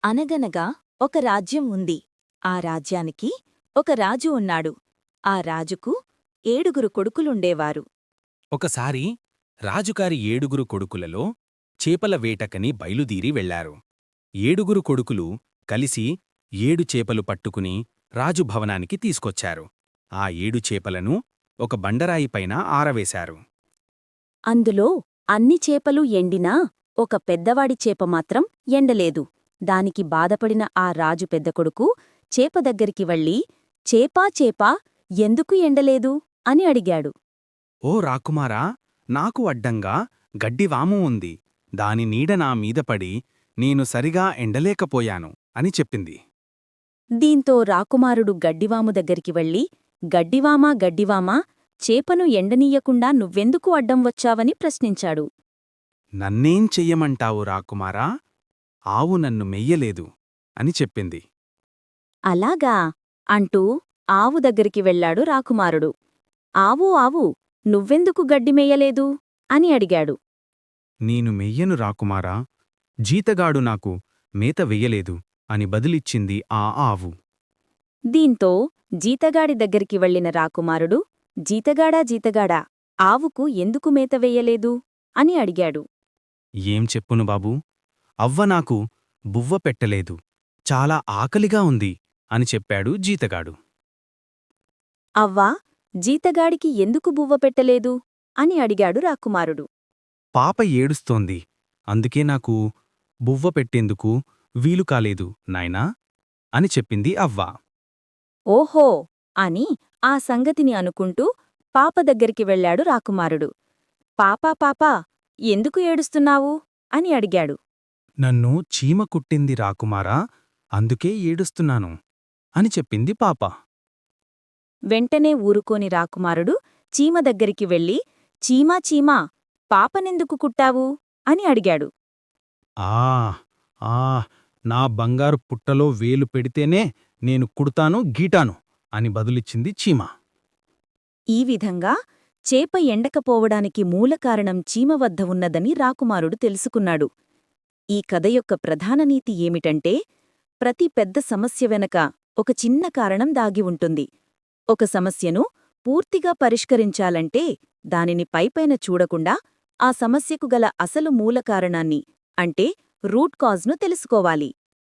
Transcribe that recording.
అనగనగా ఒక రాజ్యం ఉంది. ఆ రాజ్యానికి ఒక రాజు ఉన్నాడు. ఆ రాజుకు 7 కొడుకులుండేవారు. ఒకసారి రాజుగారి 7 కొడుకులలో చేపల వేటకని బయలుదీరి వెళ్లారు. 7 కొడుకులు కలిసి 7 చేపలు పట్టుకుని రాజు భవనానికి తీసుకొచ్చారు. ఆ 7 చేపలను ఒక బండరాయిపైన ఆరవేశారు. అందులో అన్ని చేపలు ఎండినా ఒక పెద్దవాడి చేప మాత్రం ఎండలేదు. దానికి బాధపడిన ఆ రాజు పెద్ద కొడుకు చేప దగ్గరికి వెళ్ళి, చేపా చేపా, ఎందుకు ఎండలేదు అని అడిగాడు. ఓ రాకుమారా, నాకు అడ్డంగా గడ్డివాము ఉంది. దాని నీడ నా మీద పడి నేను సరిగా ఎండలేకపోయాను అని చెప్పింది. దీంతో రాకుమారుడు గడ్డివాము దగ్గరికి వెళ్ళి, గడ్డివామా గడ్డివామా, చేపను ఎండనీయకుండా నువ్వెందుకు అడ్డం వచ్చావని ప్రశ్నించాడు. నన్నేం చెయ్యమంటావు రాకుమారా? ఆవు నన్ను మెయ్యలేదు అని చెప్పింది. అలాగా అంటూ ఆవు దగ్గరికి వెళ్ళాడు రాకుమారుడు. ఆవు ఆవు, నువ్వెందుకు గడ్డిమేయలేదు అని అడిగాడు. నేను మెయ్యను రాకుమారా, జీతగాడు నాకు మేత వెయ్యలేదు అని బదులిచ్చింది ఆ ఆవు. దీంతో జీతగాడి దగ్గరికి వెళ్ళిన రాకుమారుడు, జీతగాడా జీతగాడా, ఆవుకు ఎందుకు మేత వెయ్యలేదు అని అడిగాడు. ఏం చెప్పును బాబూ, అవ్వ నాకు బువ్వ పెట్టలేదు, చాలా ఆకలిగా ఉంది అని చెప్పాడు జీతగాడు. అవ్వా, జీతగాడికి ఎందుకు బువ్వ పెట్టలేదు అని అడిగాడు రాకుమారుడు. పాప ఏడుస్తోంది, అందుకే నాకు బువ్వ పెట్టేందుకు వీలు కాలేదు నాయనా అని చెప్పింది అవ్వ. ఓహో అని ఆ సంగతిని అనుకుంటూ పాప దగ్గరికి వెళ్ళాడు రాకుమారుడు. పాపా పాపా, ఎందుకు ఏడుస్తున్నావు అని అడిగాడు. నన్ను చీమ కుట్టింది రాకుమారా, అందుకే ఏడుస్తున్నాను అని చెప్పింది పాప. వెంటనే ఊరుకోని రాకుమారుడు చీమ దగ్గరికి వెళ్ళి, చీమా చీమా, పాపనెందుకు కుట్టావు అని అడిగాడు. ఆ ఆ నా బంగారు పుట్టలో వేలు పెడితేనే నేను కుడతాను గీటాను అని బదులిచ్చింది చీమ. ఈ విధంగా చేప ఎండకపోవడానికి మూలకారణం చీమ వద్ద ఉన్నదని రాకుమారుడు తెలుసుకున్నాడు. ఈ కథ యొక్క ప్రధాన నీతి ఏమిటంటే, ప్రతి పెద్ద సమస్య వెనక ఒక చిన్న కారణం దాగి ఉంటుంది. ఒక సమస్యను పూర్తిగా పరిష్కరించాలంటే దానిని పైపైన చూడకుండా ఆ సమస్యకు గల అసలు మూలకారణాన్ని, అంటే రూట్ కాజ్ను తెలుసుకోవాలి.